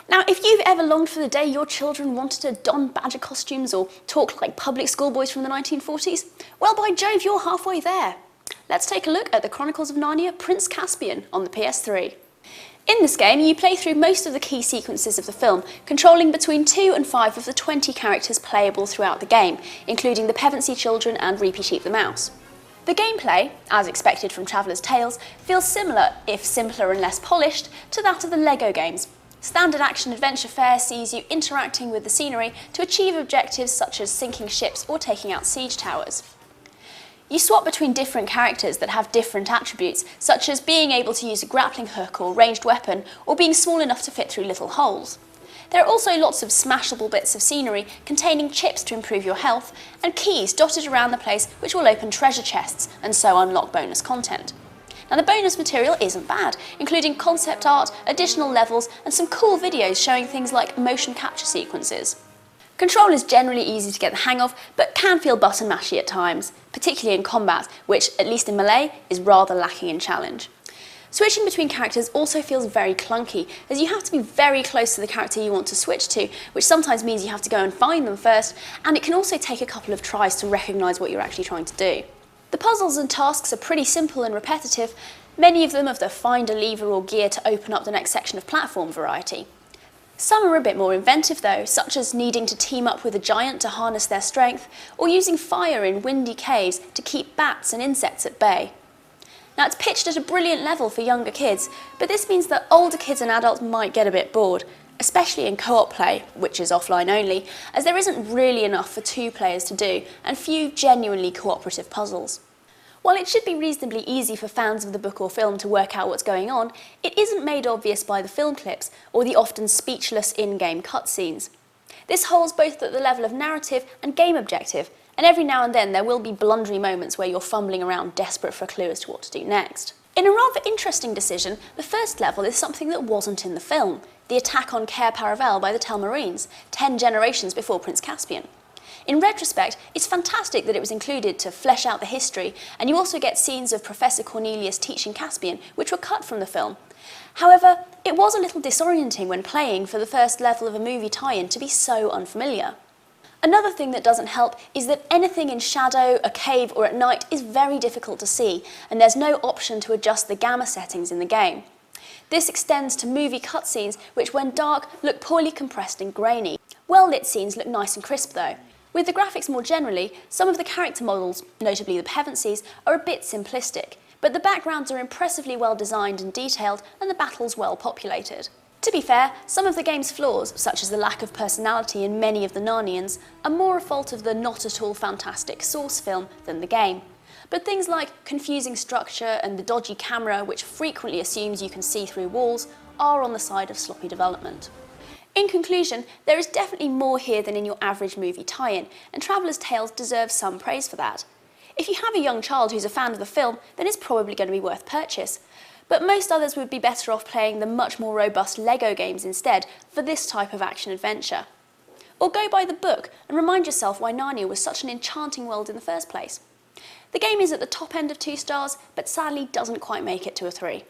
Now, if you've ever longed for the day your children wanted to don badger costumes or talk like public schoolboys from the 1940s, well, by Jove, you're halfway there. Let's take a look at the Chronicles of Narnia Prince Caspian on the PS3. In this game, you play through most of the key sequences of the film, controlling between 2 and 5 of the 20 characters playable throughout the game, including the Pevensey children and Reapy Sheep the Mouse. The gameplay, as expected from Traveller's Tales, feels similar, if simpler and less polished, to that of the LEGO games. Standard action-adventure fare sees you interacting with the scenery to achieve objectives such as sinking ships or taking out siege towers. You swap between different characters that have different attributes, such as being able to use a grappling hook or ranged weapon, or being small enough to fit through little holes. There are also lots of smashable bits of scenery containing chips to improve your health, and keys dotted around the place which will open treasure chests and so unlock bonus content. Now, the bonus material isn't bad, including concept art, additional levels, and some cool videos showing things like motion capture sequences. Control is generally easy to get the hang of, but can feel button mashy at times, particularly in combat, which, at least in melee, is rather lacking in challenge. Switching between characters also feels very clunky, as you have to be very close to the character you want to switch to, which sometimes means you have to go and find them first, and it can also take a couple of tries to recognise what you're actually trying to do. The puzzles and tasks are pretty simple and repetitive, many of them of the find a lever or gear to open up the next section of platform variety. Some are a bit more inventive though, such as needing to team up with a giant to harness their strength, or using fire in windy caves to keep bats and insects at bay. Now, it's pitched at a brilliant level for younger kids, but this means that older kids and adults might get a bit bored, especially in co-op play, which is offline only, as there isn't really enough for 2 players to do, and few genuinely cooperative puzzles. While it should be reasonably easy for fans of the book or film to work out what's going on, it isn't made obvious by the film clips or the often speechless in-game cutscenes. This holds both at the level of narrative and game objective, and every now and then there will be blundery moments where you're fumbling around desperate for a clue as to what to do next. In a rather interesting decision, the first level is something that wasn't in the film, the attack on Cair Paravel by the Telmarines, 10 generations before Prince Caspian. In retrospect, it's fantastic that it was included to flesh out the history, and you also get scenes of Professor Cornelius teaching Caspian, which were cut from the film. However, it was a little disorienting when playing for the first level of a movie tie-in to be so unfamiliar. Another thing that doesn't help is that anything in shadow, a cave or at night is very difficult to see, and there's no option to adjust the gamma settings in the game. This extends to movie cutscenes which, when dark, look poorly compressed and grainy. Well-lit scenes look nice and crisp though. With the graphics more generally, some of the character models, notably the Pevenseys, are a bit simplistic, but the backgrounds are impressively well designed and detailed, and the battles well populated. To be fair, some of the game's flaws, such as the lack of personality in many of the Narnians, are more a fault of the not at all fantastic source film than the game. But things like confusing structure and the dodgy camera, which frequently assumes you can see through walls, are on the side of sloppy development. In conclusion, there is definitely more here than in your average movie tie-in, and Traveller's Tales deserves some praise for that. If you have a young child who's a fan of the film, then it's probably going to be worth purchase. But most others would be better off playing the much more robust LEGO games instead for this type of action-adventure. Or go by the book and remind yourself why Narnia was such an enchanting world in the first place. The game is at the top end of 2 stars, but sadly doesn't quite make it to a 3.